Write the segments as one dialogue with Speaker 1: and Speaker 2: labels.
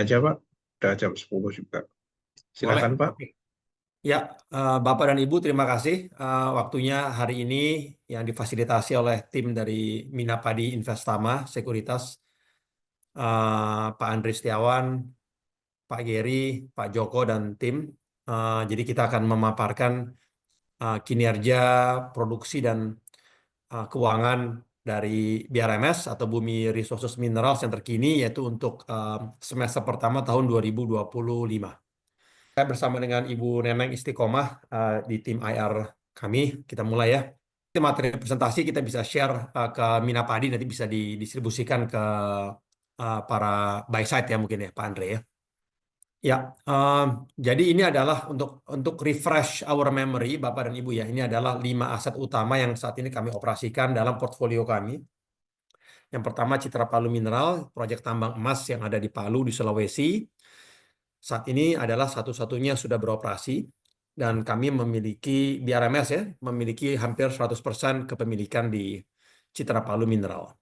Speaker 1: aja, Pak. Udah jam 10 juga.
Speaker 2: Boleh.
Speaker 1: Silakan, Pak.
Speaker 2: Oke. Ya, Bapak dan Ibu, terima kasih waktunya hari ini yang difasilitasi oleh tim dari Minapadi Investama Sekuritas, Pak Andri Setiawan, Pak Geri, Pak Joko, dan tim. Jadi kita akan memaparkan kinerja, produksi, dan keuangan dari BRMS atau Bumi Resources Minerals yang terkini, yaitu untuk semester pertama tahun 2025. Saya bersama dengan Ibu Neneng Istiqomah di tim IR kami. Kita mulai ya. Materi presentasi kita bisa share ke Minapadi, nanti bisa didistribusikan ke para buy side ya mungkin ya Pak Andre ya. Ya, jadi ini adalah untuk refresh our memory Bapak dan Ibu ya. Ini adalah 5 aset utama yang saat ini kami operasikan dalam portfolio kami. Yang pertama Citra Palu Mineral, proyek tambang emas yang ada di Palu di Sulawesi. Saat ini adalah satu-satunya sudah beroperasi dan kami memiliki BRMS ya, memiliki hampir 100% kepemilikan di Citra Palu Mineral.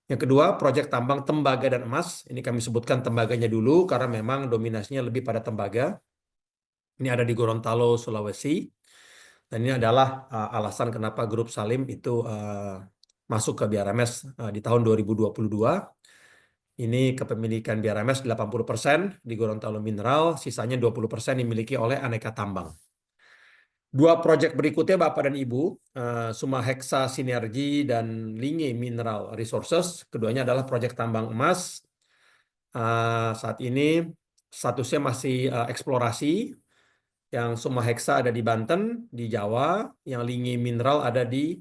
Speaker 2: Yang kedua, proyek tambang tembaga dan emas. Ini kami sebutkan tembaganya dulu karena memang dominasinya lebih pada tembaga. Ini ada di Gorontalo, Sulawesi. Dan ini adalah alasan kenapa Grup Salim itu masuk ke BRMS di tahun 2022. Ini kepemilikan BRMS 80% di Gorontalo Mineral, sisanya 20% dimiliki oleh Aneka Tambang. Dua proyek berikutnya Bapak dan Ibu, Sumaheksa Sinergi dan Linge Mineral Resources, keduanya adalah proyek tambang emas. Saat ini statusnya masih eksplorasi. Yang Sumaheksa ada di Banten, di Jawa, yang Linge Mineral ada di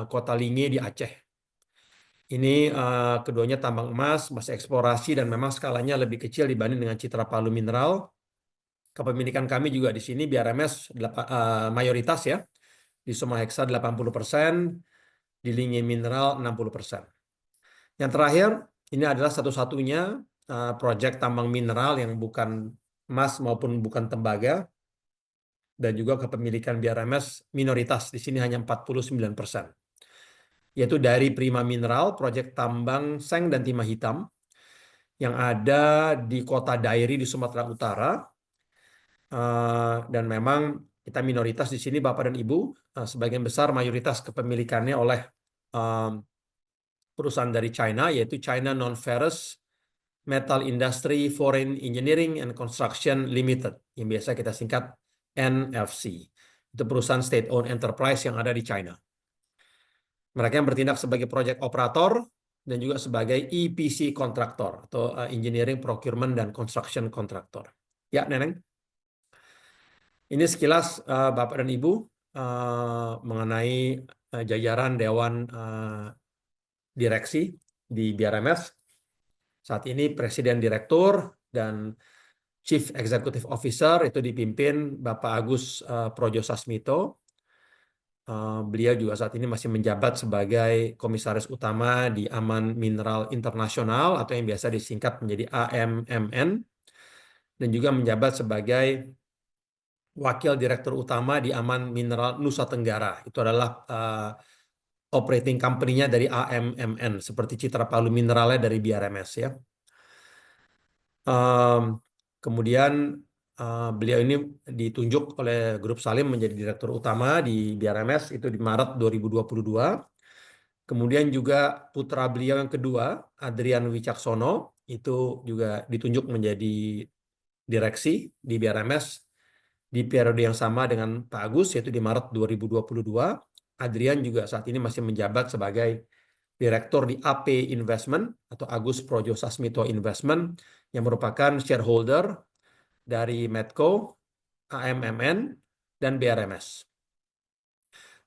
Speaker 2: kota Linge di Aceh. Ini keduanya tambang emas, masih eksplorasi dan memang skalanya lebih kecil dibanding dengan Citra Palu Mineral. Kepemilikan kami juga di sini BRMS mayoritas ya. Di Sumaheksa 80%, di Linge Mineral 60%. Yang terakhir, ini adalah satu-satunya proyek tambang mineral yang bukan emas maupun bukan tembaga dan juga kepemilikan BRMS minoritas. Di sini hanya 49%. Yaitu dari Prima Mineral, proyek tambang seng dan timah hitam yang ada di kota Dairi di Sumatera Utara. Dan memang kita minoritas di sini Bapak dan Ibu, sebagian besar mayoritas kepemilikannya oleh perusahaan dari China, yaitu China Non-Ferrous Metal Industry Foreign Engineering and Construction Limited, yang biasa kita singkat NFC. Itu perusahaan state-owned enterprise yang ada di China. Mereka yang bertindak sebagai project operator dan juga sebagai EPC kontraktor atau Engineering Procurement dan Construction Contractor. Ya, Neneng. Ini sekilas Bapak dan Ibu mengenai jajaran Dewan Direksi di BRMS. Saat ini Presiden Direktur dan Chief Executive Officer itu dipimpin Bapak Agus Projosasmito. Beliau juga saat ini masih menjabat sebagai Komisaris Utama di Aman Mineral Internasional atau yang biasa disingkat menjadi AMMN. Dan juga menjabat sebagai Wakil Direktur Utama di Aman Mineral Nusa Tenggara. Itu adalah operating company-nya dari AMMN, seperti Citra Palu Mineralnya dari BRMS ya. Kemudian beliau ini ditunjuk oleh Grup Salim menjadi Direktur Utama di BRMS itu di Maret 2022. Kemudian juga putra beliau yang kedua, Adrian Wicaksono, itu juga ditunjuk menjadi direksi di BRMS di periode yang sama dengan Pak Agus, yaitu di Maret 2022. Adrian juga saat ini masih menjabat sebagai Direktur di AP Investment atau Agus Projosasmito Investment yang merupakan shareholder dari Medco, AMMN, dan BRMS.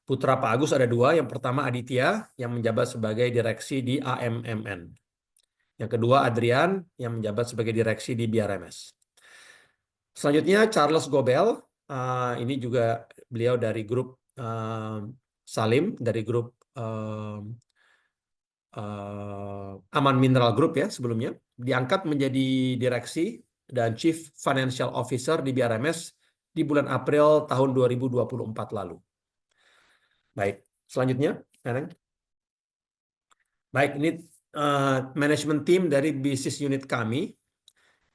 Speaker 2: Putra Pak Agus ada dua. Yang pertama Aditya yang menjabat sebagai direksi di AMMN. Yang kedua Adrian yang menjabat sebagai direksi di BRMS. Selanjutnya Charles Gobel. Ini juga beliau dari grup Salim, dari grup Aman Mineral Group ya sebelumnya. Diangkat menjadi direksi dan Chief Financial Officer di BRMS di bulan April tahun 2024 lalu. Baik, selanjutnya. Baik, ini manajemen tim dari bisnis unit kami.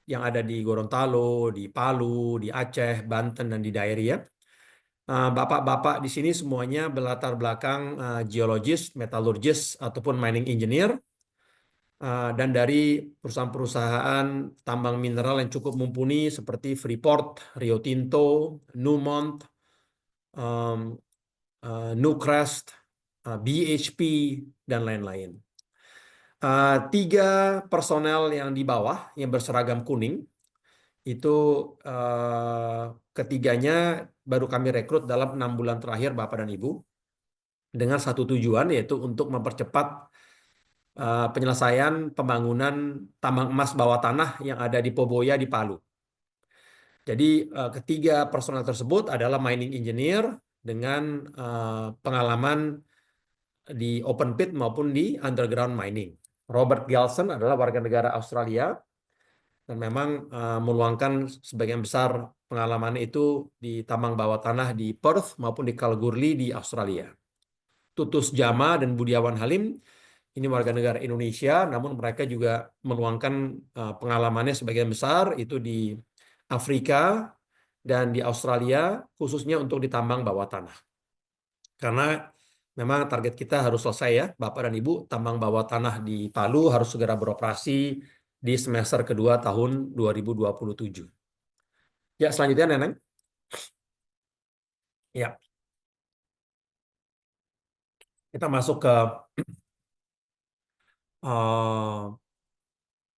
Speaker 2: yang ada di Gorontalo, di Palu, di Aceh, Banten, dan di Dairi ya. Bapak-bapak di sini semuanya berlatar belakang geologis, metallurgis, ataupun mining engineer, dan dari perusahaan-perusahaan tambang mineral yang cukup mumpuni seperti Freeport, Rio Tinto, Newmont, Newcrest, BHP, dan lain-lain. 3 personel yang di bawah yang berseragam kuning itu ketiganya baru kami rekrut dalam 6 bulan terakhir, Bapak dan Ibu, dengan satu tujuan, yaitu untuk mempercepat penyelesaian pembangunan tambang emas bawah tanah yang ada di Poboya di Palu. Jadi ketiga personel tersebut adalah mining engineer dengan pengalaman di open pit maupun di underground mining. Robert Gelson adalah warga negara Australia dan memang meluangkan sebagian besar pengalamannya itu di tambang bawah tanah di Perth maupun di Kalgoorlie di Australia. Tutus Jama dan Budiawan Halim ini warga negara Indonesia, namun mereka juga meluangkan pengalamannya sebagian besar itu di Afrika dan di Australia, khususnya untuk ditambang bawah tanah. Karena memang target kita harus selesai ya, Bapak dan Ibu, tambang bawah tanah di Palu harus segera beroperasi di semester kedua tahun 2027. Ya, selanjutnya Neneng. Ya, kita masuk ke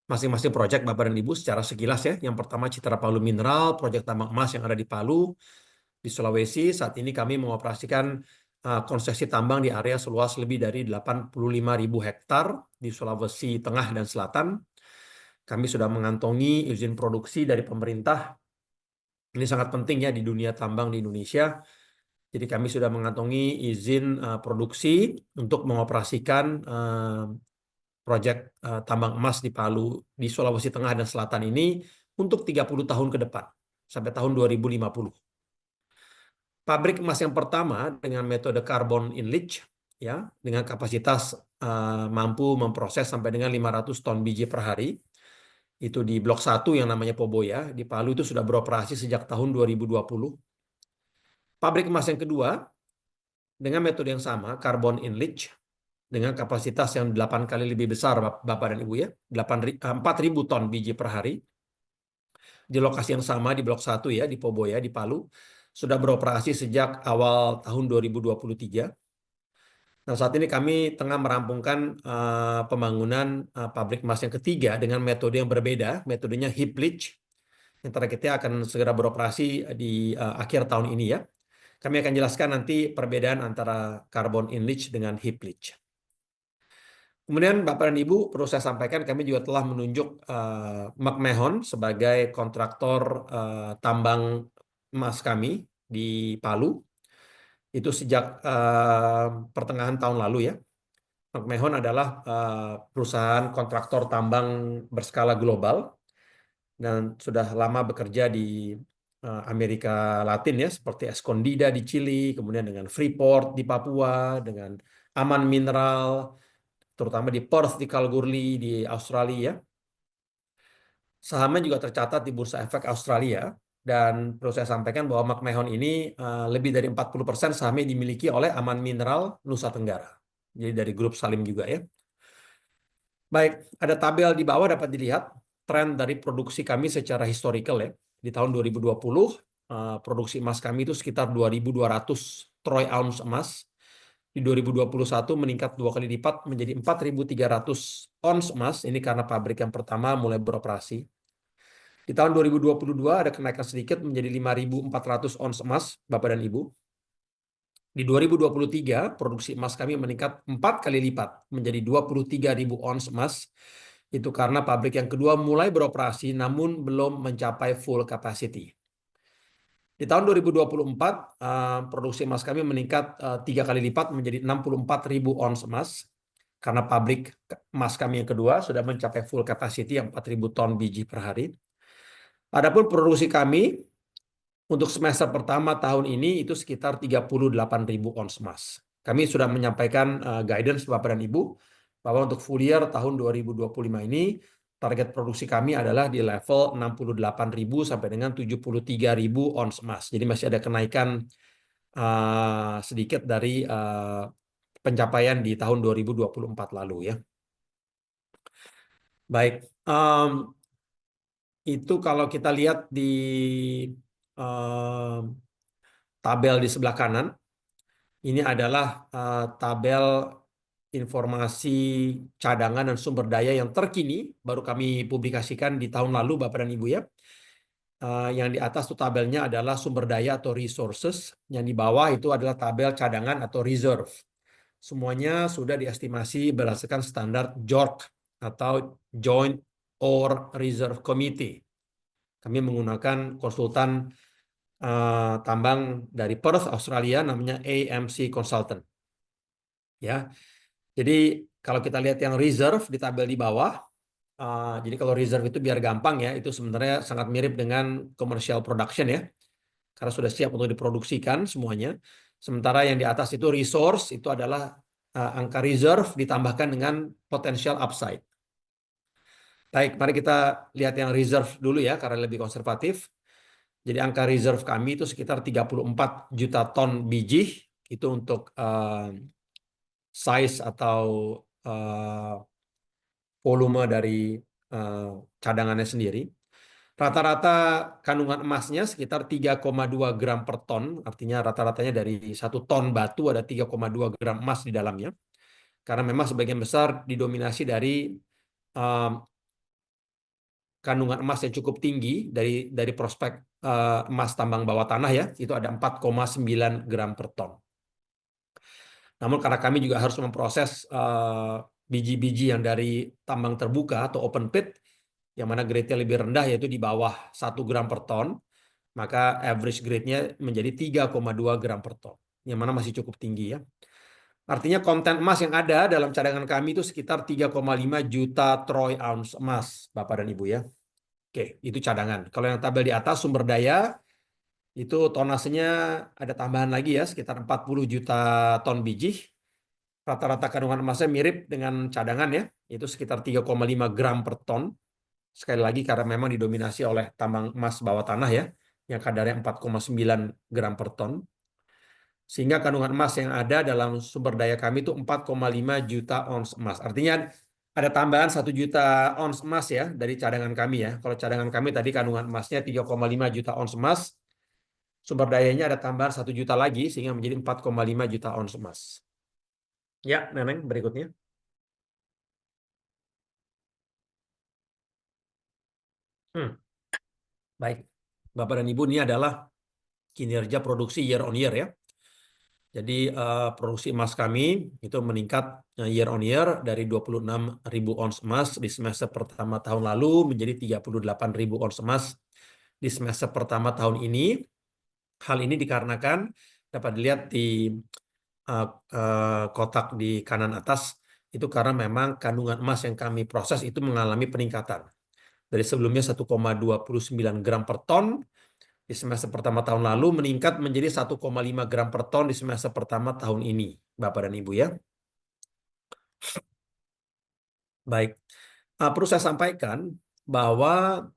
Speaker 2: masing-masing proyek Bapak dan Ibu secara sekilas ya. Yang pertama Citra Palu Mineral, proyek tambang emas yang ada di Palu, di Sulawesi. Saat ini kami mengoperasikan konsesi tambang di area seluas lebih dari 85.000 hektar di Sulawesi Tengah dan Selatan. Kami sudah mengantongi izin produksi dari pemerintah. Ini sangat penting ya di dunia tambang di Indonesia. Jadi kami sudah mengantongi izin produksi untuk mengoperasikan proyek tambang emas di Palu, di Sulawesi Tengah dan Selatan ini untuk 30 tahun ke depan, sampai tahun 2050. Pabrik emas yang pertama dengan metode carbon in leach, ya, dengan kapasitas mampu memproses sampai dengan 500 ton biji per hari, itu di Blok 1 yang namanya Poboya, di Palu itu sudah beroperasi sejak tahun 2020. Pabrik emas yang kedua, dengan metode yang sama, carbon in leach, dengan kapasitas yang 8 kali lebih besar, Bapak dan Ibu ya, 4.000 ton biji per hari, di lokasi yang sama di Blok 1 ya, di Poboya, di Palu, sudah beroperasi sejak awal tahun 2023. Nah, saat ini kami tengah merampungkan pembangunan pabrik emas yang ketiga dengan metode yang berbeda, metodenya heap leach, yang targetnya akan segera beroperasi di akhir tahun ini ya. Kami akan jelaskan nanti perbedaan antara carbon in leach dengan heap leach. Kemudian Bapak dan Ibu, perlu saya sampaikan kami juga telah menunjuk McMahon sebagai kontraktor tambang emas kami di Palu. Itu sejak pertengahan tahun lalu ya. McMahon adalah perusahaan kontraktor tambang berskala global dan sudah lama bekerja di Amerika Latin ya, seperti Escondida di Chili, kemudian dengan Freeport di Papua, dengan Aman Mineral, terutama di Perth di Kalgoorlie di Australia. Sahamnya juga tercatat di Bursa Efek Australia, dan perlu saya sampaikan bahwa McMahon ini lebih dari 40% sahamnya dimiliki oleh Aman Mineral Nusa Tenggara. Jadi dari grup Salim juga ya. Baik, ada tabel di bawah dapat dilihat tren dari produksi kami secara historical ya. Di tahun 2020 produksi emas kami itu sekitar 2.200 troy ounce emas. Di 2021 meningkat 2 kali lipat menjadi 4.300 ons emas. Ini karena pabrik yang pertama mulai beroperasi. Di tahun 2022 ada kenaikan sedikit menjadi 5.400 ons emas, Bapak dan Ibu. Di 2023 produksi emas kami meningkat 4 kali lipat menjadi 23.000 ons emas. Itu karena pabrik yang kedua mulai beroperasi namun belum mencapai full capacity. Di tahun 2024, produksi emas kami meningkat 3 kali lipat menjadi 64.000 ons emas, karena pabrik emas kami yang kedua sudah mencapai full capacity yang 4.000 ton biji per hari. Adapun produksi kami untuk semester pertama tahun ini itu sekitar 38.000 ons emas. Kami sudah menyampaikan guidance Bapak dan Ibu bahwa untuk full year tahun 2025 ini target produksi kami adalah di level 68.000 sampai dengan 73.000 ons emas. Jadi masih ada kenaikan sedikit dari pencapaian di tahun 2024 lalu ya. Baik, itu kalau kita lihat di tabel di sebelah kanan, ini adalah tabel informasi cadangan dan sumber daya yang terkini, baru kami publikasikan di tahun lalu, Bapak dan Ibu ya. Yang di atas tuh tabelnya adalah sumber daya atau resources, yang di bawah itu adalah tabel cadangan atau reserve. Semuanya sudah diestimasi berdasarkan standar JORC atau Joint Ore Reserve Committee. Kami menggunakan konsultan tambang dari Perth, Australia, namanya AMC Consultant. Ya, jadi kalau kita lihat yang reserve di tabel di bawah, jadi kalau reserve itu biar gampang ya, itu sebenarnya sangat mirip dengan commercial production ya, karena sudah siap untuk diproduksikan semuanya. Sementara yang di atas itu resource, itu adalah angka reserve ditambahkan dengan potential upside. Baik, mari kita lihat yang reserve dulu ya, karena lebih konservatif. Jadi angka reserve kami itu sekitar 34 juta ton biji, itu untuk size atau volume dari cadangannya sendiri. Rata-rata kandungan emasnya sekitar 3,2 gram per ton, artinya rata-ratanya dari 1 ton batu ada 3,2 gram emas di dalamnya. Karena memang sebagian besar didominasi dari kandungan emas yang cukup tinggi dari prospek emas tambang bawah tanah ya, itu ada 4,9 gram per ton. Namun karena kami juga harus memproses biji-biji yang dari tambang terbuka atau open pit, yang mana grade-nya lebih rendah yaitu di bawah 1 gram per ton, maka average grade-nya menjadi 3,2 gram per ton, yang mana masih cukup tinggi ya. Artinya konten emas yang ada dalam cadangan kami itu sekitar 3,5 juta troy ounce emas, Bapak dan Ibu ya. Oke, itu cadangan. Kalau yang tabel di atas sumber daya, itu tonasenya ada tambahan lagi ya, sekitar 40 juta ton biji. Rata-rata kandungan emasnya mirip dengan cadangan ya, itu sekitar 3,5 gram per ton. Sekali lagi karena memang didominasi oleh tambang emas bawah tanah ya, yang kadarnya 4,9 gram per ton. Sehingga kandungan emas yang ada dalam sumber daya kami itu 4,5 juta ons emas. Artinya ada tambahan 1 juta ons emas ya dari cadangan kami ya. Kalau cadangan kami tadi kandungan emasnya 3,5 juta ons emas, sumber dayanya ada tambahan 1 juta lagi sehingga menjadi 4,5 juta ons emas. Ya, Neneng, berikutnya. Baik, Bapak dan Ibu, ini adalah kinerja produksi year on year ya. Jadi produksi emas kami itu meningkat year on year dari 26.000 ons emas di semester pertama tahun lalu menjadi 38.000 ons emas di semester pertama tahun ini. Hal ini dikarenakan dapat dilihat di kotak di kanan atas, itu karena memang kandungan emas yang kami proses itu mengalami peningkatan. Dari sebelumnya 1,29 gram per ton di semester pertama tahun lalu meningkat menjadi 1,5 gram per ton di semester pertama tahun ini, Bapak dan Ibu ya. Baik, perlu saya sampaikan bahwa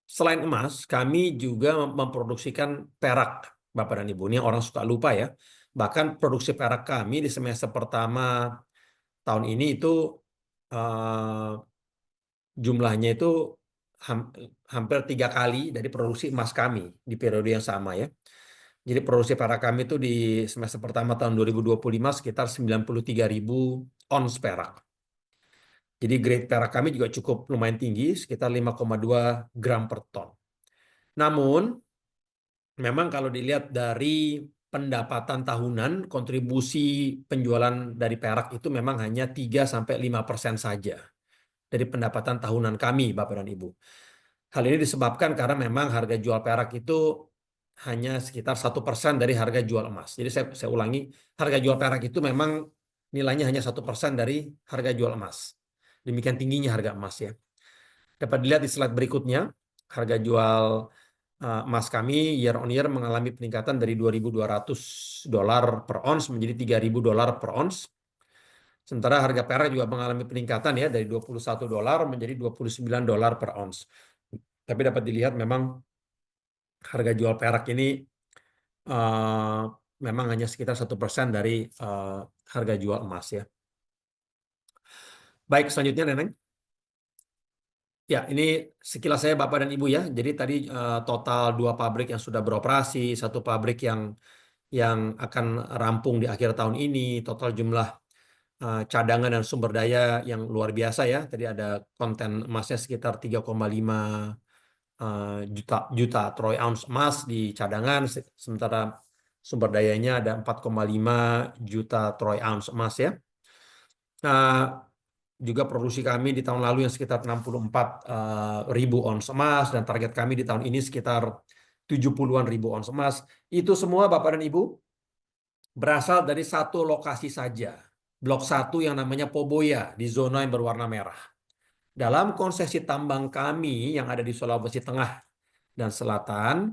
Speaker 2: selain emas, kami juga memproduksikan perak, Bapak dan Ibu. Ini orang suka lupa ya. Bahkan produksi perak kami di semester pertama tahun ini itu jumlahnya itu hampir 3 kali dari produksi emas kami di periode yang sama ya. Jadi produksi perak kami itu di semester pertama tahun 2025 sekitar 93.000 ons perak. Jadi grade perak kami juga cukup lumayan tinggi, sekitar 5,2 gram per ton. Namun, memang kalau dilihat dari pendapatan tahunan, kontribusi penjualan dari perak itu memang hanya 3-5% saja dari pendapatan tahunan kami, Bapak dan Ibu. Hal ini disebabkan karena memang harga jual perak itu hanya sekitar 1% dari harga jual emas. Jadi saya ulangi, harga jual perak itu memang nilainya hanya 1% dari harga jual emas. Demikian tingginya harga emas ya. Dapat dilihat di slide berikutnya, harga jual emas kami year on year mengalami peningkatan dari $2.200 per ons menjadi $3.000 per ons. Sementara harga perak juga mengalami peningkatan ya dari $21 menjadi $29 per ons. Tapi dapat dilihat memang harga jual perak ini memang hanya sekitar 1% dari harga jual emas ya. Baik, selanjutnya Neneng. Ya, ini sekilas saya Bapak dan Ibu ya. Jadi tadi total 2 pabrik yang sudah beroperasi, 1 pabrik yang akan rampung di akhir tahun ini. Total jumlah cadangan dan sumber daya yang luar biasa ya. Tadi ada konten emasnya sekitar 3,5 juta troy ounce emas di cadangan, sementara sumber dayanya ada 4,5 juta troy ounce emas ya. Juga produksi kami di tahun lalu yang sekitar 64 ribu ons emas, dan target kami di tahun ini sekitar 70-an ribu ons emas. Itu semua Bapak dan Ibu berasal dari satu lokasi saja, Blok 1 yang namanya Poboya di zona yang berwarna merah. Dalam konsesi tambang kami yang ada di Sulawesi Tengah dan Selatan,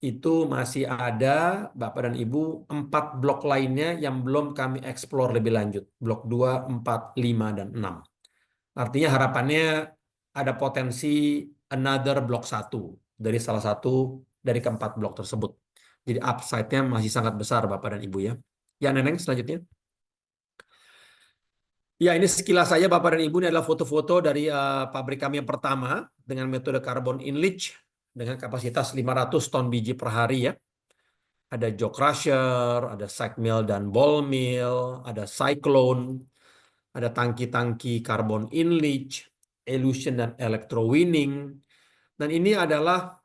Speaker 2: itu masih ada Bapak dan Ibu 4 blok lainnya yang belum kami eksplor lebih lanjut. Blok 2, 4, 5, dan 6. Artinya harapannya ada potensi another blok 1 dari salah satu dari keempat blok tersebut. Jadi upside-nya masih sangat besar Bapak dan Ibu ya. Ya Neneng, selanjutnya. Ya, ini sekilas saja Bapak dan Ibu, ini adalah foto-foto dari pabrik kami yang pertama dengan metode carbon in leach dengan kapasitas 500 ton biji per hari ya. Ada jaw crusher, ada sack mill dan ball mill, ada cyclone, ada tangki-tangki carbon in leach, elution dan electrowinning. Dan ini adalah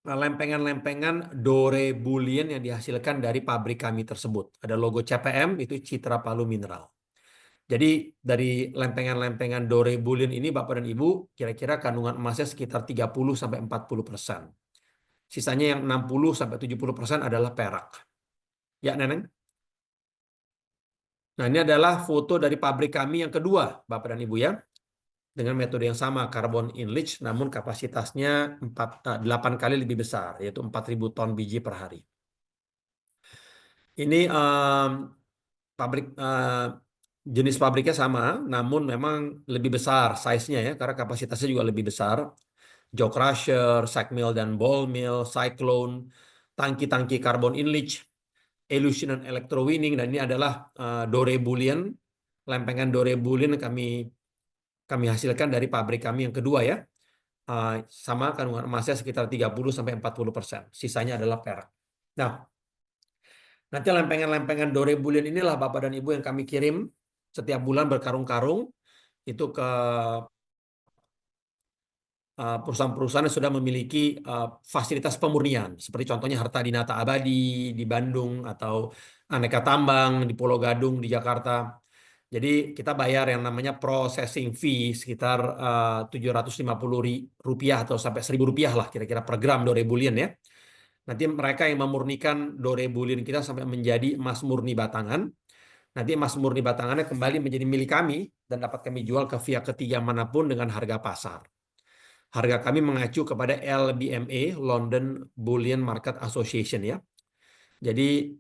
Speaker 2: lempengan-lempengan dore bullion yang dihasilkan dari pabrik kami tersebut. Ada logo CPM, itu Citra Palu Mineral. Jadi dari lempengan-lempengan dore bullion ini Bapak dan Ibu, kira-kira kandungan emasnya sekitar 30-40%. Sisanya yang 60-70% adalah perak. Ya, Neneng. Nah, ini adalah foto dari pabrik kami yang kedua, Bapak dan Ibu ya. Dengan metode yang sama, carbon in leach, namun kapasitasnya 8 kali lebih besar, yaitu 4.000 ton biji per hari. Ini pabrik jenis pabriknya sama, namun memang lebih besar size-nya ya, karena kapasitasnya juga lebih besar. Jaw crusher, sack mill dan ball mill, cyclone, tangki-tangki carbon in leach, elution dan electrowinning, dan ini adalah dore bullion, lempengan dore bullion yang kami hasilkan dari pabrik kami yang kedua ya. Sama kandungan emasnya sekitar 30-40%. Sisanya adalah perak. Nah, nanti lempengan-lempengan dore bullion inilah Bapak dan Ibu yang kami kirim setiap bulan berkarung-karung itu ke perusahaan-perusahaan yang sudah memiliki fasilitas pemurnian, seperti contohnya Harta Dinata Abadi di Bandung atau Aneka Tambang di Pulau Gadung di Jakarta. Jadi kita bayar yang namanya processing fee sekitar Rp750 atau sampai Rp1.000 lah kira-kira per gram dore bullion ya. Nanti mereka yang memurnikan dore bullion kita sampai menjadi emas murni batangan. Nanti emas murni batangannya kembali menjadi milik kami dan dapat kami jual ke pihak ketiga manapun dengan harga pasar. Harga kami mengacu kepada LBMA, London Bullion Market Association ya. Jadi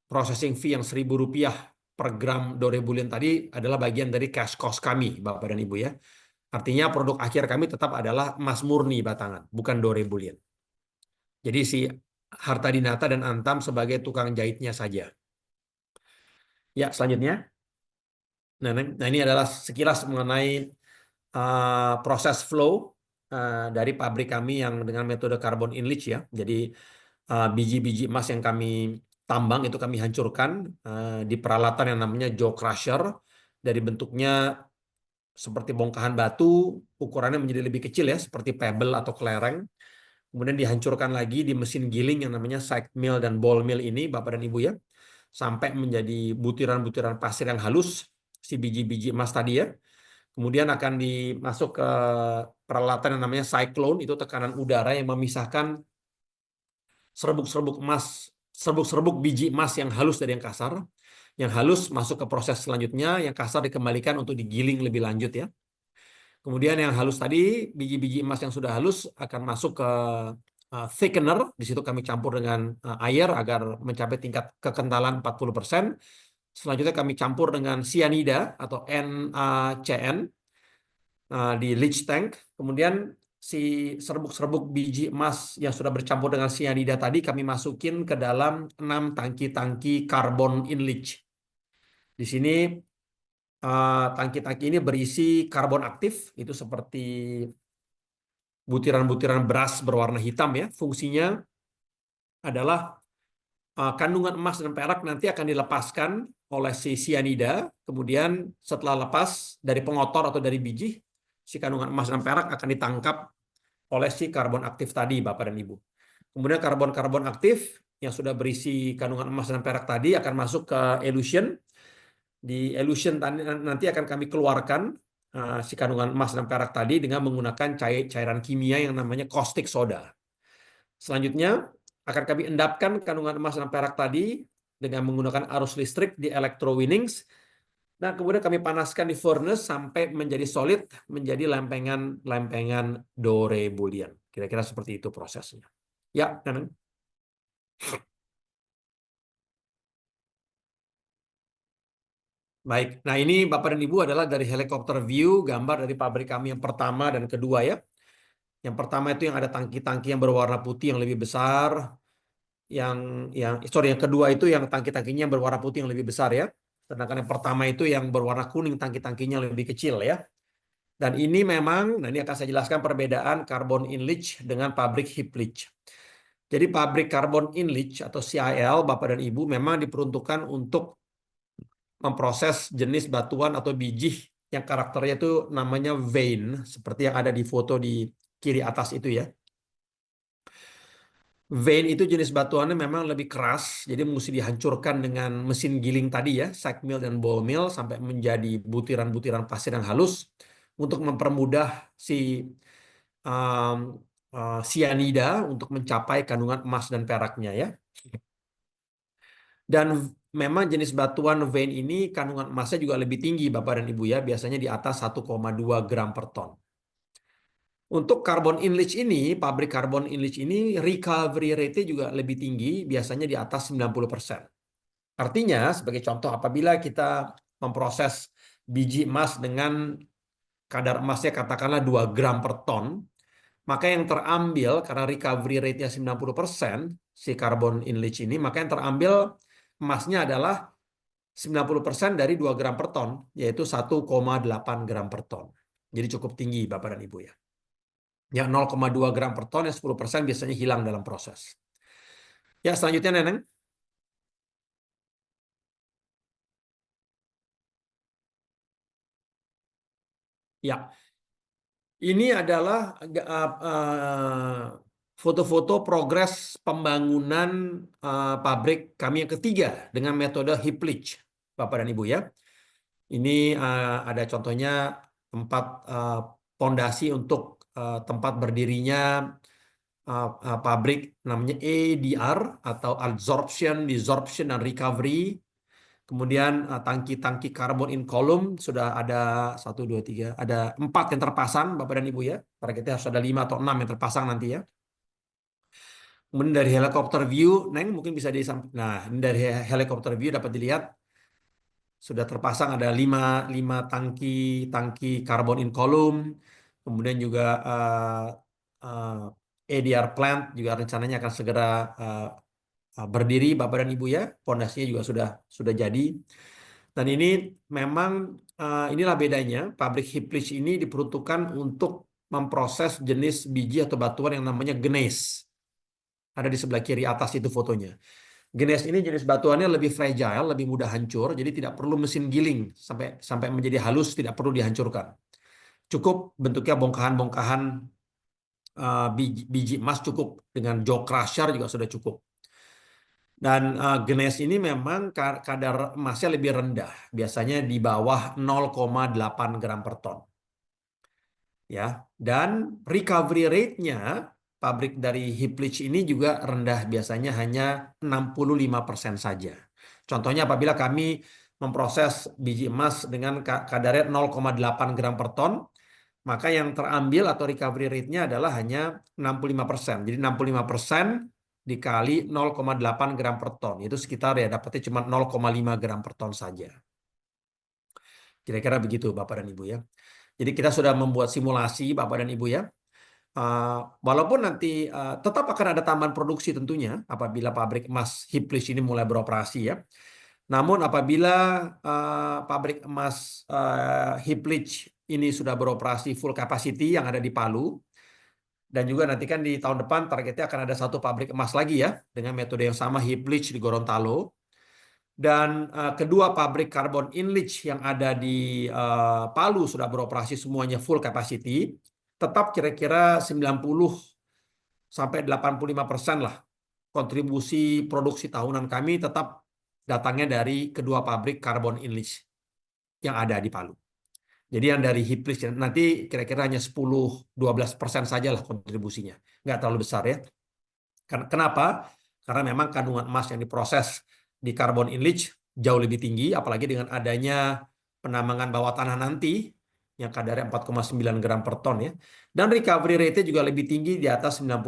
Speaker 2: processing fee yang Rp1.000 per gram dore bullion tadi adalah bagian dari cash cost kami, Bapak dan Ibu ya. Artinya produk akhir kami tetap adalah emas murni batangan, bukan dore bullion. Jadi si Harta Dinata dan Antam sebagai tukang jahitnya saja. Ya, selanjutnya. Nah, ini adalah sekilas mengenai proses flow dari pabrik kami yang dengan metode carbon in leach ya. Jadi biji-biji emas yang kami tambang itu kami hancurkan di peralatan yang namanya jaw crusher. Dari bentuknya seperti bongkahan batu, ukurannya menjadi lebih kecil ya, seperti pebble atau kelereng. Kemudian dihancurkan lagi di mesin giling yang namanya sack mill dan ball mill ini, Bapak dan Ibu ya, sampai menjadi butiran-butiran pasir yang halus, si biji-biji emas tadi ya. Kemudian akan dimasuk ke peralatan yang namanya cyclone, itu tekanan udara yang memisahkan serbuk-serbuk emas, serbuk-serbuk biji emas yang halus dari yang kasar. Yang halus masuk ke proses selanjutnya, yang kasar dikembalikan untuk digiling lebih lanjut ya. Kemudian yang halus tadi, biji-biji emas yang sudah halus akan masuk ke thickener. Di situ kami campur dengan air agar mencapai tingkat kekentalan 40%. Selanjutnya kami campur dengan cyanida atau NaCN di leach tank. Kemudian si serbuk-serbuk biji emas yang sudah bercampur dengan cyanida tadi kami masukin ke dalam 6 tangki-tangki karbon in leach. Di sini tangki-tangki ini berisi karbon aktif, itu seperti butiran-butiran beras berwarna hitam ya. Fungsinya adalah kandungan emas dan perak nanti akan dilepaskan oleh si cyanida. Kemudian setelah lepas dari pengotor atau dari biji, si kandungan emas dan perak akan ditangkap oleh si karbon aktif tadi, Bapak dan Ibu. Kemudian karbon-karbon aktif yang sudah berisi kandungan emas dan perak tadi akan masuk ke elution. Di elution nanti akan kami keluarkan si kandungan emas dan perak tadi dengan menggunakan cairan kimia yang namanya caustic soda. Selanjutnya akan kami endapkan kandungan emas dan perak tadi dengan menggunakan arus listrik di electrowinnings. Nah, kemudian kami panaskan di furnace sampai menjadi solid, menjadi lempengan dore boolean. Kira-kira seperti itu prosesnya. Ya, Nanang. Baik. Nah, ini Bapak dan Ibu adalah dari helikopter view, gambar dari pabrik kami yang pertama dan kedua ya. Yang pertama itu yang ada tangki-tangki yang berwarna putih yang lebih besar. Yang kedua itu yang tangki-tangkinya yang berwarna putih yang lebih besar ya. Sedangkan yang pertama itu yang berwarna kuning tangki-tangkinya lebih kecil ya. Dan ini memang, nah ini akan saya jelaskan perbedaan carbon in leach dengan pabrik heap leach. Jadi pabrik carbon in leach atau CIL, Bapak dan Ibu, memang diperuntukkan untuk memproses jenis batuan atau biji yang karakternya itu namanya vein, seperti yang ada di foto di kiri atas itu ya. Vein itu jenis batuannya memang lebih keras, jadi mesti dihancurkan dengan mesin giling tadi ya, sack mill dan ball mill sampai menjadi butiran-butiran pasir yang halus untuk mempermudah si cyanida untuk mencapai kandungan emas dan peraknya ya. Dan memang jenis batuan vein ini kandungan emasnya juga lebih tinggi Bapak dan Ibu ya, biasanya di atas 1,2 gram per ton. Untuk carbon in leach ini, pabrik carbon in leach ini recovery rate-nya juga lebih tinggi, biasanya di atas 90%. Artinya, sebagai contoh, apabila kita memproses biji emas dengan kadar emasnya katakanlah 2 gram per ton, maka yang terambil karena recovery rate-nya 90%, si carbon in leach ini, maka yang terambil emasnya adalah 90% dari 2 gram per ton, yaitu 1,8 gram per ton. Jadi cukup tinggi Bapak dan Ibu ya. Ya 0,2 gram per ton, ya 10% biasanya hilang dalam proses. Ya selanjutnya Neneng. Ya, ini adalah foto-foto progres pembangunan pabrik kami yang ketiga dengan metode heap leach, Bapak dan Ibu ya. Ini ada contohnya tempat pondasi untuk tempat berdirinya pabrik namanya ADR atau absorption, desorption, dan recovery. Kemudian tangki-tangki carbon in column sudah ada 1, 2, 3, ada 4 yang terpasang Bapak dan Ibu ya. Targetnya harus ada 5 atau 6 yang terpasang nanti ya. Kemudian dari helikopter view, Neng mungkin bisa nah ini dari helikopter view dapat dilihat sudah terpasang ada 5 tangki carbon in column. Kemudian juga ADR plant juga rencananya akan segera berdiri Bapak dan Ibu ya, pondasinya juga sudah jadi. Dan ini memang inilah bedanya, pabrik heap leach ini diperuntukkan untuk memproses jenis biji atau batuan yang namanya gneiss. Ada di sebelah kiri atas itu fotonya. Gneiss ini jenis batuannya lebih fragile, lebih mudah hancur, jadi tidak perlu mesin giling sampai menjadi halus, tidak perlu dihancurkan. Cukup bentuknya bongkahan-bongkahan biji emas cukup, dengan jaw crusher juga sudah cukup. Dan gneiss ini memang kadar emasnya lebih rendah, biasanya di bawah 0,8 gram per ton. Ya, dan recovery rate-nya pabrik dari heap leach ini juga rendah, biasanya hanya 65% saja. Contohnya apabila kami memproses biji emas dengan kadarnya 0,8 gram per ton, maka yang terambil atau recovery rate-nya adalah hanya 65%. Jadi 65% dikali 0,8 gram per ton. Itu sekitar ya dapatnya cuma 0,5 gram per ton saja. Kira-kira begitu Bapak dan Ibu ya. Jadi kita sudah membuat simulasi Bapak dan Ibu ya. Walaupun nanti tetap akan ada tambahan produksi tentunya apabila pabrik emas Hiplish ini mulai beroperasi ya. Namun apabila pabrik emas Hiplish ini sudah beroperasi full capacity yang ada di Palu, dan juga nanti kan di tahun depan targetnya akan ada satu pabrik emas lagi ya dengan metode yang sama Hiplish di Gorontalo, dan kedua pabrik carbon in leach yang ada di Palu sudah beroperasi semuanya full capacity, tetap kira-kira 90 sampai 85% lah kontribusi produksi tahunan kami tetap datangnya dari kedua pabrik carbon in leach yang ada di Palu. Jadi yang dari Hiplish nanti kira-kira hanya 10-12% saja lah kontribusinya. Nggak terlalu besar ya. Kenapa? Karena memang kandungan emas yang diproses di carbon in leach jauh lebih tinggi, apalagi dengan adanya penambangan bawah tanah nanti yang kadarnya 4,9 gram per ton ya. Dan recovery rate-nya juga lebih tinggi di atas 90%.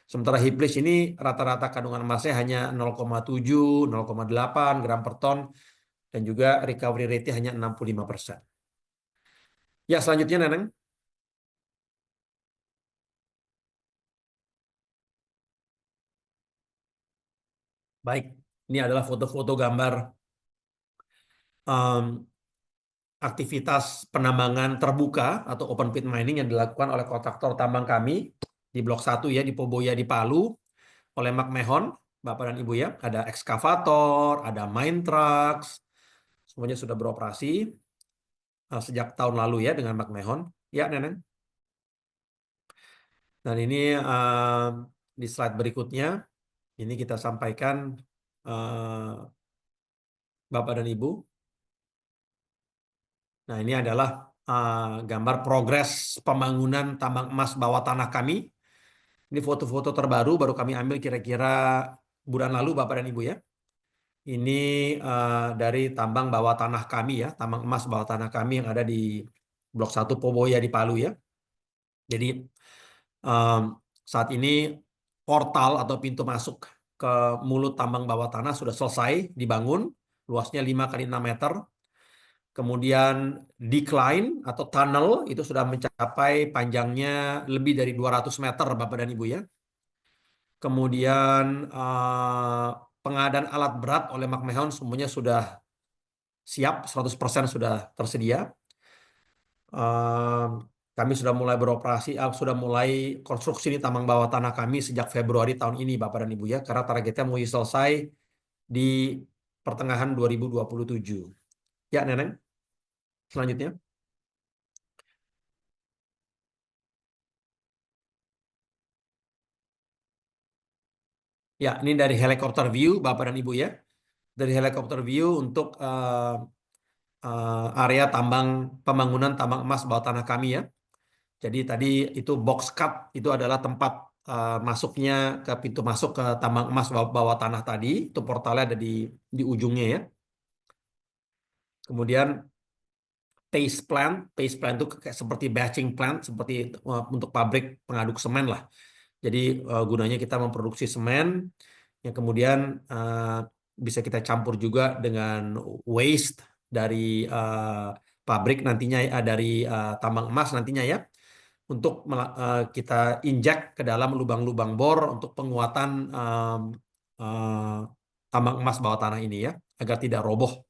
Speaker 2: Sementara Hiplish ini rata-rata kandungan emasnya hanya 0,7, 0,8 gram per ton dan juga recovery rate-nya hanya 65%. Ya, selanjutnya Neneng. Baik, ini adalah foto-foto gambar um, aktivitas penambangan terbuka atau open pit mining yang dilakukan oleh kontraktor tambang kami di Blok 1 ya di Poboya di Palu oleh McMahon, Bapak dan Ibu ya. Ada ekskavator, ada mine trucks, semuanya sudah beroperasi sejak tahun lalu ya dengan McMahon. Ya, Neneng. Dan ini di slide berikutnya, ini kita sampaikan Bapak dan Ibu. Nah, ini adalah gambar progres pembangunan tambang emas bawah tanah kami. Ini foto-foto terbaru baru kami ambil kira-kira bulan lalu Bapak dan Ibu ya. Ini dari tambang bawah tanah kami ya, tambang emas bawah tanah kami yang ada di Blok 1 Poboya di Palu ya. Jadi saat ini portal atau pintu masuk ke mulut tambang bawah tanah sudah selesai dibangun, luasnya 5 kali 6 meter. Kemudian decline atau tunnel itu sudah mencapai panjangnya lebih dari 200 meter Bapak dan Ibu ya. Kemudian pengadaan alat berat oleh McMahon semuanya sudah siap, 100% sudah tersedia. Kami sudah mulai beroperasi, sudah mulai konstruksi ini tambang bawah tanah kami sejak Februari tahun ini Bapak dan Ibu ya, karena targetnya mau selesai di pertengahan 2027. Ya, Neneng. Selanjutnya. Ya, ini dari helikopter view Bapak dan Ibu ya. Dari helikopter view untuk area tambang pembangunan tambang emas bawah tanah kami ya. Jadi tadi itu box cut itu adalah tempat masuknya ke pintu masuk ke tambang emas bawah tanah tadi. Itu portalnya ada di ujungnya ya. Kemudian paste plant itu kayak seperti batching plant, seperti untuk pabrik pengaduk semen lah. Jadi gunanya kita memproduksi semen yang kemudian bisa kita campur juga dengan waste dari pabrik nantinya dari tambang emas nantinya ya untuk kita injek ke dalam lubang-lubang bor untuk penguatan tambang emas bawah tanah ini ya agar tidak roboh.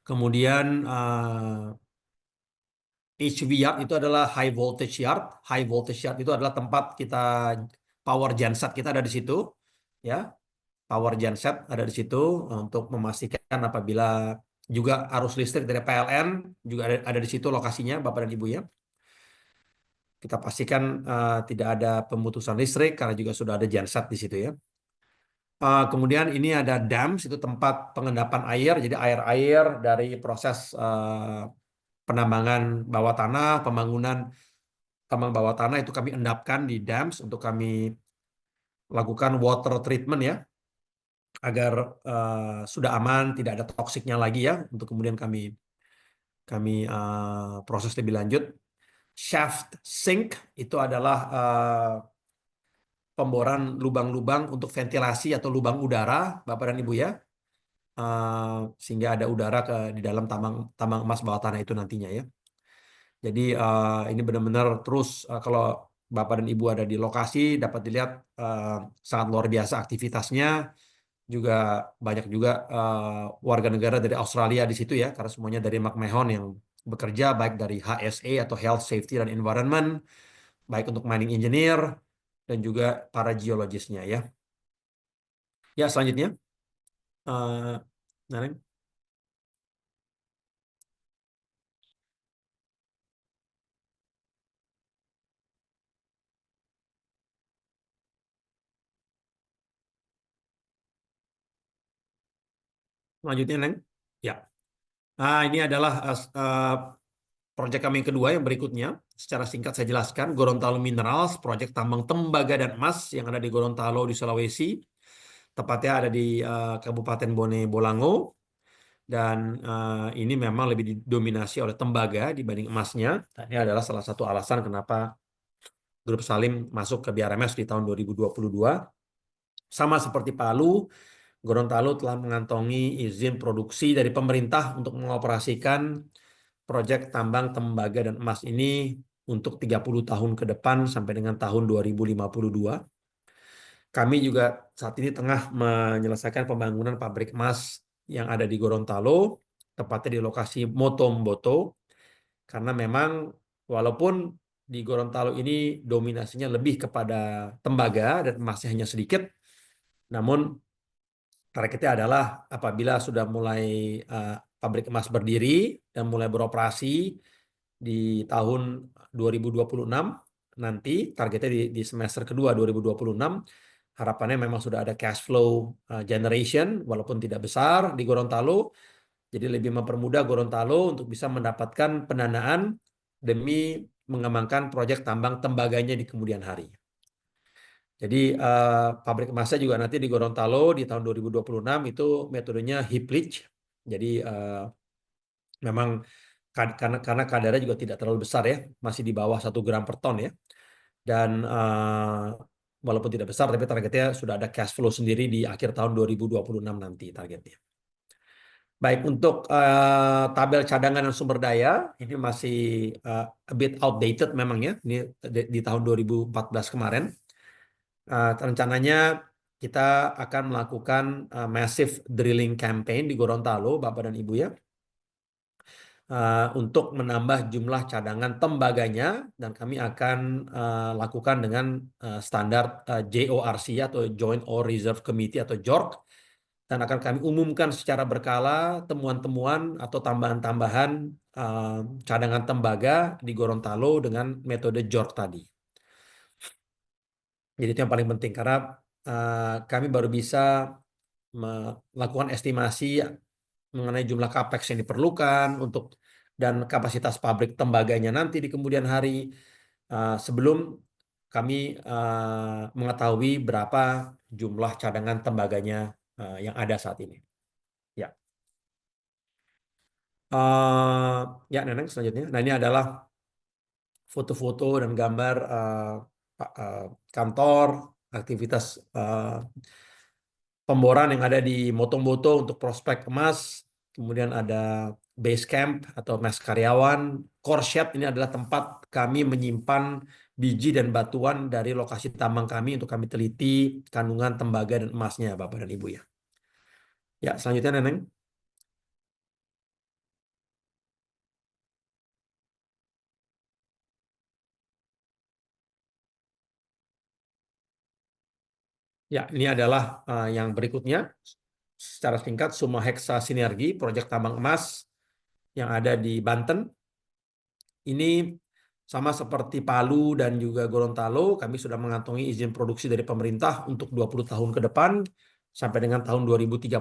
Speaker 2: Kemudian HV yard itu adalah high voltage yard. High voltage yard itu adalah tempat kita power genset kita ada di situ ya. Power genset ada di situ untuk memastikan apabila juga arus listrik dari PLN juga ada di situ lokasinya Bapak dan Ibu ya. Kita pastikan tidak ada pemutusan listrik karena juga sudah ada genset di situ ya. Kemudian ini ada dams, itu tempat pengendapan air. Jadi air-air dari proses penambangan bawah tanah, pembangunan tambang bawah tanah itu kami endapkan di dams untuk kami lakukan water treatment ya, agar sudah aman, tidak ada toksiknya lagi ya, untuk kemudian kami proses lebih lanjut. Shaft sink itu adalah pemboran lubang-lubang untuk ventilasi atau lubang udara, Bapak dan Ibu ya, sehingga ada udara di dalam tambang tambang emas bawah tanah itu nantinya ya. Jadi ini benar-benar terus kalau Bapak dan Ibu ada di lokasi dapat dilihat sangat luar biasa aktivitasnya. Juga banyak juga warga negara dari Australia di situ ya, karena semuanya dari McMahon yang bekerja baik dari HSE atau Health Safety dan Environment, baik untuk mining engineer dan juga para geologisnya ya. Ya selanjutnya, Naneng. Selanjutnya, Neng. Ya. Ini adalah proyek kami yang kedua yang berikutnya. Secara singkat saya jelaskan, Gorontalo Minerals, proyek tambang tembaga dan emas yang ada di Gorontalo di Sulawesi. Tepatnya ada di Kabupaten Bone Bolango. Dan ini memang lebih didominasi oleh tembaga dibanding emasnya. Dan ini adalah salah satu alasan kenapa Grup Salim masuk ke BRMS di tahun 2022. Sama seperti Palu, Gorontalo telah mengantongi izin produksi dari pemerintah untuk mengoperasikan proyek tambang tembaga dan emas ini untuk 30 tahun ke depan sampai dengan tahun 2052. Kami juga saat ini tengah menyelesaikan pembangunan pabrik emas yang ada di Gorontalo, tepatnya di lokasi Motomboto, karena memang walaupun di Gorontalo ini dominasinya lebih kepada tembaga dan emasnya hanya sedikit, namun targetnya adalah apabila sudah mulai pabrik emas berdiri dan mulai beroperasi di tahun 2026 nanti, targetnya di semester kedua 2026, harapannya memang sudah ada cash flow generation walaupun tidak besar di Gorontalo, jadi lebih mempermudah Gorontalo untuk bisa mendapatkan pendanaan demi mengembangkan proyek tambang tembaganya di kemudian hari. Jadi pabrik emasnya juga nanti di Gorontalo di tahun 2026 itu metodenya heap leach. Jadi memang karena kadarnya juga tidak terlalu besar ya, masih di bawah 1 gram per ton ya. Dan walaupun tidak besar, tapi targetnya sudah ada cash flow sendiri di akhir tahun 2026 nanti targetnya. Baik, untuk tabel cadangan dan sumber daya, ini masih a bit outdated memang ya, ini di tahun 2014 kemarin. Rencananya kita akan melakukan massive drilling campaign di Gorontalo, Bapak dan Ibu ya, untuk menambah jumlah cadangan tembaganya, dan kami akan lakukan dengan standar JORC atau Joint Ore Reserve Committee atau JORC, dan akan kami umumkan secara berkala temuan-temuan atau tambahan-tambahan cadangan tembaga di Gorontalo dengan metode JORC tadi. Jadi itu yang paling penting karena kami baru bisa melakukan estimasi mengenai jumlah capex yang diperlukan untuk dan kapasitas pabrik tembaganya nanti di kemudian hari sebelum kami mengetahui berapa jumlah cadangan tembaganya yang ada saat ini. Ya, ya Neneng selanjutnya. Nah ini adalah foto-foto dan gambar kantor, aktivitas pemboran yang ada di Motomboto untuk prospek emas, kemudian ada base camp atau mes karyawan, core shed ini adalah tempat kami menyimpan biji dan batuan dari lokasi tambang kami untuk kami teliti kandungan tembaga dan emasnya, Bapak dan Ibu ya. Ya, selanjutnya Neneng. Ya, ini adalah yang berikutnya. Secara singkat, Suma Heksa Sinergi, proyek tambang emas yang ada di Banten. Ini sama seperti Palu dan juga Gorontalo, kami sudah mengantongi izin produksi dari pemerintah untuk 20 tahun ke depan sampai dengan tahun 2039.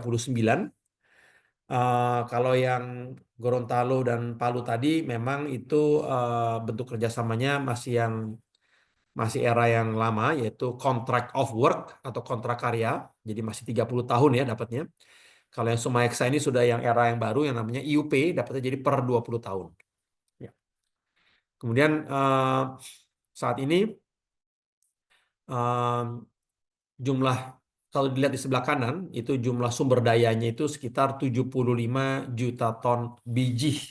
Speaker 2: Kalau yang Gorontalo dan Palu tadi memang itu bentuk kerjasamanya masih era yang lama, yaitu contract of work atau kontrak karya, jadi masih 30 tahun ya dapatnya. Kalau yang Sumaeksa ini sudah yang era yang baru yang namanya IUP, dapatnya jadi per 20 tahun. Ya. Kemudian saat ini jumlah, kalau dilihat di sebelah kanan, itu jumlah sumber dayanya itu sekitar 75 juta ton biji.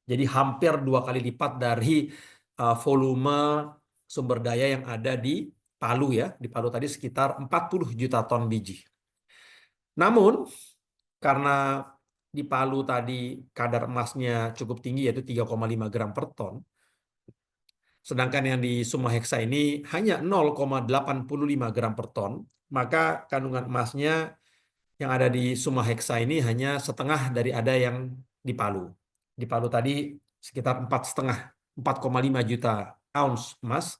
Speaker 2: Jadi hampir 2 kali lipat dari volume sumber daya yang ada di Palu ya. Di Palu tadi sekitar 40 juta ton biji. Namun, karena di Palu tadi kadar emasnya cukup tinggi, yaitu 3,5 gram per ton, sedangkan yang di Sumaheksa ini hanya 0,85 gram per ton, maka kandungan emasnya yang ada di Sumaheksa ini hanya setengah dari ada yang di Palu. Di Palu tadi sekitar 4,5 juta ounce emas,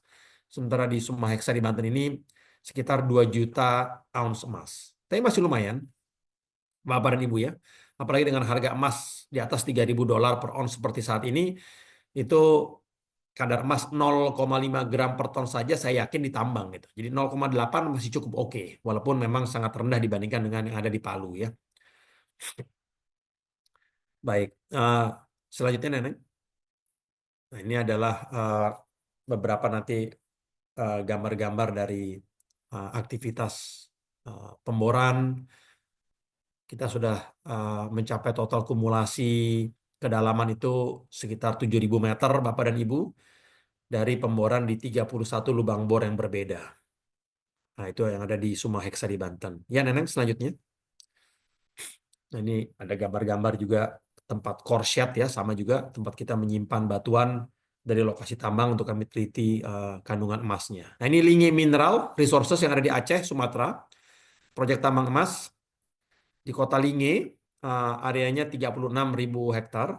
Speaker 2: sementara di Sumaheksa di Banten ini sekitar 2 juta ounce emas. Tapi masih lumayan, Bapak dan Ibu ya. Apalagi dengan harga emas di atas $3.000 per ounce seperti saat ini, itu kadar emas 0,5 gram per ton saja saya yakin ditambang gitu. Jadi 0,8 masih cukup oke, walaupun memang sangat rendah dibandingkan dengan yang ada di Palu ya. Baik, selanjutnya Neneng. Nah, ini adalah beberapa nanti gambar-gambar dari aktivitas pemboran. Kita sudah mencapai total kumulasi kedalaman itu sekitar 7.000 meter, Bapak dan Ibu, dari pemboran di 31 lubang bor yang berbeda. Nah, itu yang ada di Sumaheksa di Banten. Ya, Neneng, selanjutnya. Nah, ini ada gambar-gambar juga tempat core shed ya, sama juga tempat kita menyimpan batuan dari lokasi tambang untuk kami teliti kandungan emasnya. Nah, ini Linge Mineral Resources yang ada di Aceh, Sumatera. Proyek tambang emas di kota Linge, areanya 36.000 hektar.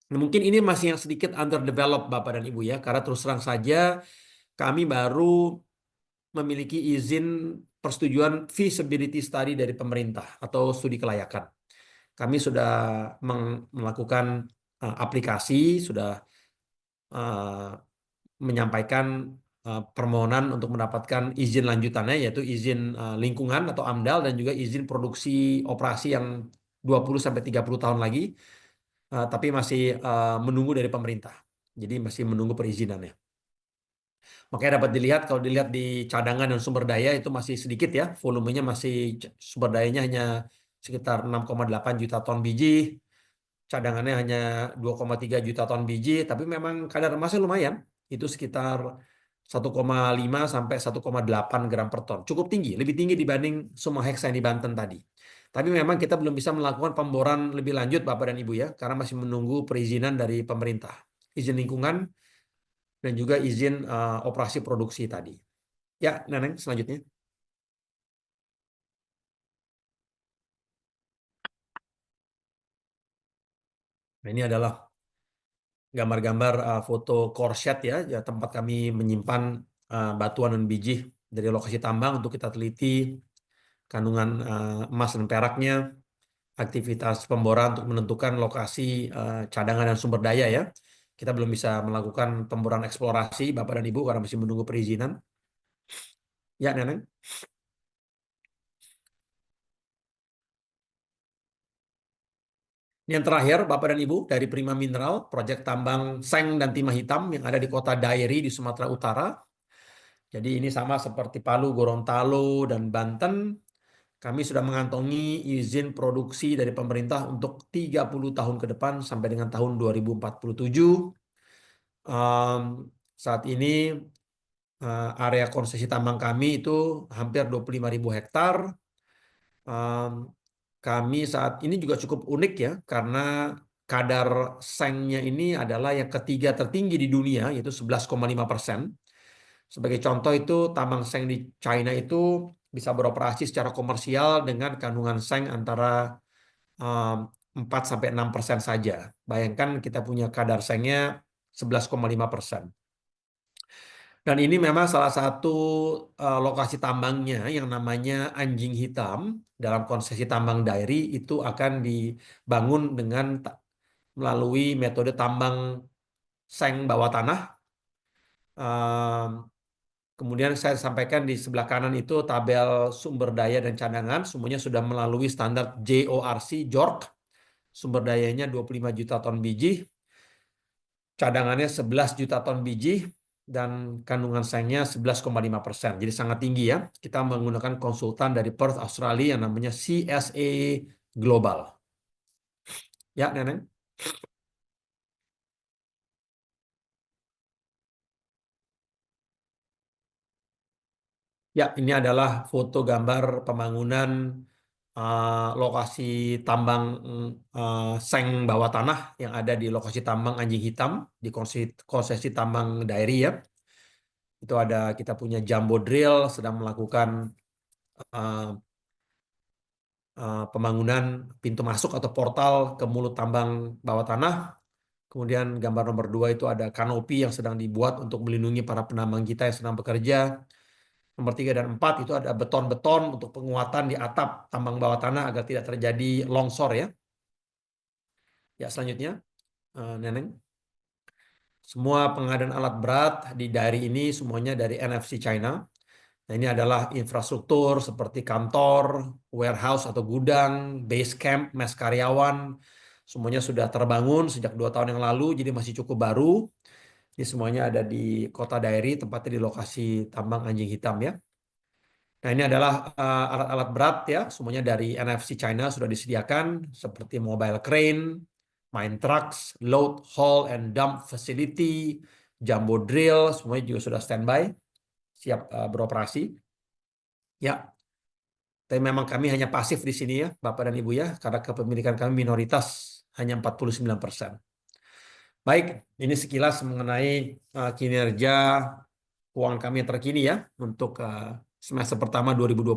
Speaker 2: Nah, mungkin ini masih yang sedikit underdeveloped Bapak dan Ibu ya, karena terus terang saja kami baru memiliki izin persetujuan feasibility study dari pemerintah atau studi kelayakan. Kami sudah melakukan aplikasi, sudah menyampaikan permohonan untuk mendapatkan izin lanjutannya, yaitu izin lingkungan atau AMDAL dan juga izin produksi operasi yang 20-30 tahun lagi, tapi masih menunggu dari pemerintah. Jadi masih menunggu perizinannya. Makanya dapat dilihat, kalau dilihat di cadangan dan sumber daya itu masih sedikit ya, volumenya masih, sumber dayanya hanya sekitar 6,8 juta ton biji, cadangannya hanya 2,3 juta ton biji, tapi memang kadar emasnya lumayan, itu sekitar 1,5 sampai 1,8 gram per ton. Cukup tinggi, lebih tinggi dibanding Sumaheksa yang di Banten tadi. Tapi memang kita belum bisa melakukan pemboran lebih lanjut Bapak dan Ibu ya, karena masih menunggu perizinan dari pemerintah. Izin lingkungan dan juga izin operasi produksi tadi. Ya, Neneng, selanjutnya. Nah, ini adalah gambar-gambar foto core shed ya, tempat kami menyimpan batuan dan biji dari lokasi tambang untuk kita teliti kandungan emas dan peraknya, aktivitas pemboran untuk menentukan lokasi cadangan dan sumber daya ya. Kita belum bisa melakukan pemboran eksplorasi, Bapak dan Ibu, karena masih menunggu perizinan. Ya, Neneng. Yang terakhir, Bapak dan Ibu, dari Prima Mineral, proyek tambang seng dan timah hitam yang ada di kota Dairi di Sumatera Utara. Jadi ini sama seperti Palu, Gorontalo, dan Banten. Kami sudah mengantongi izin produksi dari pemerintah untuk 30 tahun ke depan sampai dengan tahun 2047. Saat ini area konsesi tambang kami itu hampir 25.000 hektar. Kami saat ini juga cukup unik ya, karena kadar sengnya ini adalah yang ketiga tertinggi di dunia, yaitu 11,5%. Sebagai contoh itu tambang seng di China itu bisa beroperasi secara komersial dengan kandungan seng antara 4-6% saja. Bayangkan kita punya kadar sengnya 11,5%. Dan ini memang salah satu lokasi tambangnya yang namanya Anjing Hitam dalam konsesi tambang Dairi itu akan dibangun dengan melalui metode tambang seng bawah tanah. Kemudian saya sampaikan di sebelah kanan itu tabel sumber daya dan cadangan, semuanya sudah melalui standar JORC, JORC. Sumber dayanya 25 juta ton biji, cadangannya 11 juta ton biji, dan kandungan sengnya 11,5%. Jadi sangat tinggi ya. Kita menggunakan konsultan dari Perth, Australia yang namanya CSA Global. Ya, Neneng. Ya, ini adalah foto gambar pembangunan lokasi tambang seng bawah tanah yang ada di lokasi tambang Anjing Hitam di konsesi tambang Dairi ya. Itu ada kita punya Jumbo Drill sedang melakukan uh, pembangunan pintu masuk atau portal ke mulut tambang bawah tanah. Kemudian gambar nomor 2 itu ada kanopi yang sedang dibuat untuk melindungi para penambang kita yang sedang bekerja. Nomor 3 dan 4 itu ada beton-beton untuk penguatan di atap tambang bawah tanah agar tidak terjadi longsor ya. Ya, selanjutnya, Neneng. Semua pengadaan alat berat di Dairi ini semuanya dari NFC China. Nah, ini adalah infrastruktur seperti kantor, warehouse atau gudang, base camp, mes karyawan. Semuanya sudah terbangun sejak 2 tahun yang lalu, jadi masih cukup baru. Ini semuanya ada di kota Dairi, tempatnya di lokasi tambang Anjing Hitam ya. Nah, ini adalah alat-alat berat ya, semuanya dari NFC China sudah disediakan seperti mobile crane, mine trucks, load, haul, and dump facility, jumbo drill, semuanya juga sudah standby, siap beroperasi. Ya, tapi memang kami hanya pasif di sini ya, Bapak dan Ibu ya, karena kepemilikan kami minoritas hanya 49%. Baik, ini sekilas mengenai kinerja keuangan kami yang terkini ya untuk semester pertama 2025.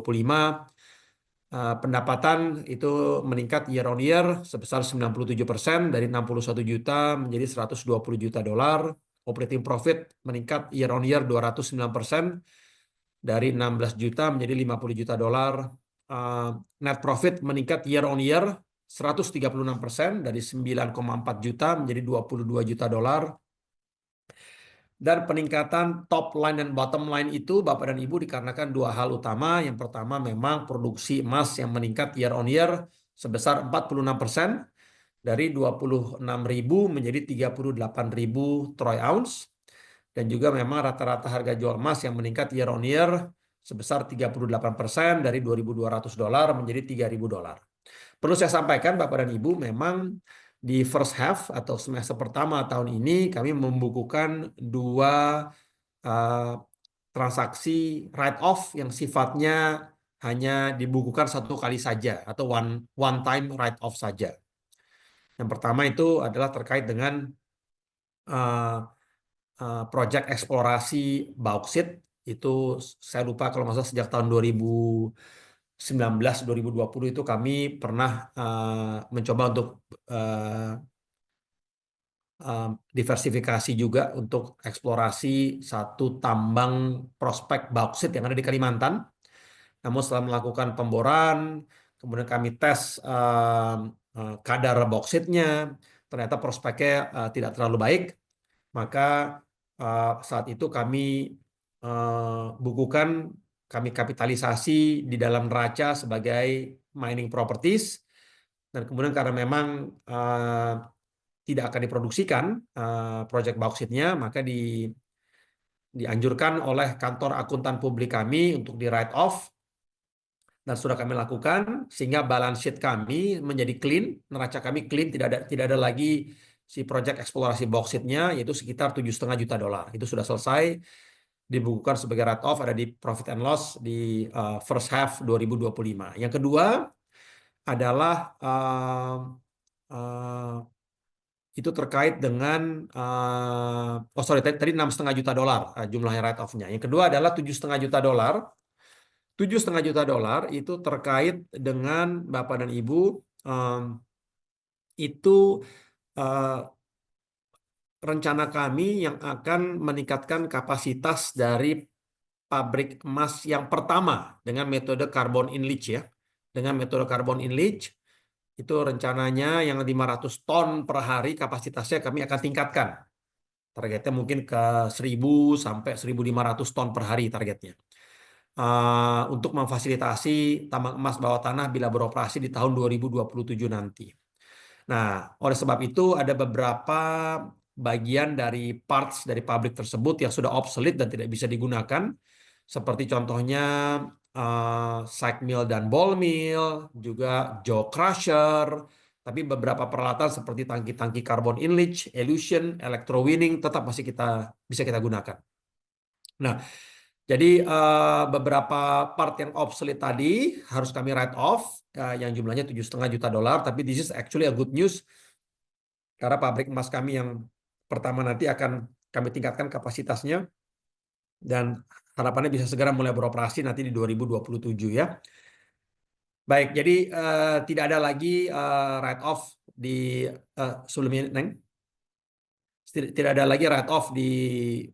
Speaker 2: Pendapatan itu meningkat year on year sebesar 97% dari 61 juta menjadi 120 juta dolar. Operating profit meningkat year on year 209% dari 16 juta menjadi 50 juta dolar. Net profit meningkat year on year 136% dari 9,4 juta menjadi 22 juta dolar. Dan peningkatan top line dan bottom line itu Bapak dan Ibu dikarenakan 2 hal utama. Yang pertama memang produksi emas yang meningkat year on year sebesar 46% dari 26.000 menjadi 38.000 troy ounce. Dan juga memang rata-rata harga jual emas yang meningkat year on year sebesar 38% dari 2.200 dolar menjadi 3.000 dolar. Perlu saya sampaikan Bapak dan Ibu, memang di first half atau semester pertama tahun ini kami membukukan 2 transaksi write off yang sifatnya hanya dibukukan 1 kali saja atau one time write off saja. Yang pertama itu adalah terkait dengan proyek eksplorasi bauksit. Itu saya lupa kalau nggak salah sejak tahun 2019-2020 itu kami pernah mencoba untuk diversifikasi juga untuk eksplorasi satu tambang prospek bauksit yang ada di Kalimantan. Namun setelah melakukan pemboran, kemudian kami tes kadar bauksitnya, ternyata prospeknya tidak terlalu baik. Maka saat itu kami bukukan, kami kapitalisasi di dalam neraca sebagai mining properties. Dan kemudian karena memang tidak akan diproduksikan proyek bauksitnya, maka dianjurkan oleh kantor akuntan publik kami untuk di write off. Dan sudah kami lakukan sehingga balance sheet kami menjadi clean, neraca kami clean, tidak ada lagi si proyek eksplorasi bauksit-nya, yaitu sekitar 7,5 juta dolar. Itu sudah selesai dibukukan sebagai write off, ada di profit and loss di first half 2025. Yang kedua adalah itu terkait dengan tadi 6,5 juta dolar jumlahnya write off-nya. Yang kedua adalah 7,5 juta dolar. 7,5 juta dolar itu terkait dengan Bapak dan Ibu itu rencana kami yang akan meningkatkan kapasitas dari pabrik emas yang pertama dengan metode carbon in leach ya. Dengan metode carbon in leach itu rencananya yang 500 ton per hari kapasitasnya kami akan tingkatkan. Targetnya mungkin ke 1.000 sampai 1.500 ton per hari targetnya. Untuk memfasilitasi tambang emas bawah tanah bila beroperasi di tahun 2027 nanti. Nah, oleh sebab itu ada beberapa bagian dari parts dari pabrik tersebut yang sudah obsolete dan tidak bisa digunakan, seperti contohnya side mill dan ball mill, juga jaw crusher, tapi beberapa peralatan seperti tangki-tangki carbon in-leach, elution, electrowinning tetap masih bisa kita gunakan. Nah, jadi beberapa part yang obsolete tadi harus kami write off, yang jumlahnya $7,5 juta. Tapi this is actually a good news karena pabrik emas kami yang pertama nanti akan kami tingkatkan kapasitasnya dan harapannya bisa segera mulai beroperasi nanti di 2027 ya. Baik, jadi tidak ada lagi write off di sebelumnya, Neng. Tidak ada lagi write off di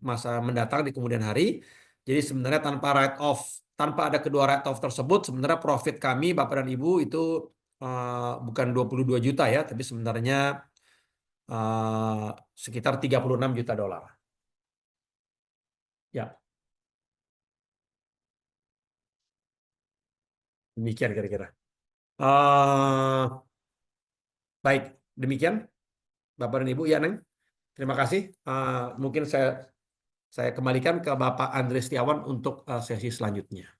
Speaker 2: masa mendatang di kemudian hari. Jadi sebenarnya tanpa ada kedua write off tersebut, sebenarnya profit kami Bapak dan Ibu itu bukan 22 juta ya, tapi sebenarnya sekitar $36 juta. Ya, demikian kira-kira. Eh, baik, demikian Bapak dan Ibu ya, Neng. Terima kasih. Mungkin saya kembalikan ke Bapak Andre Setiawan untuk sesi selanjutnya.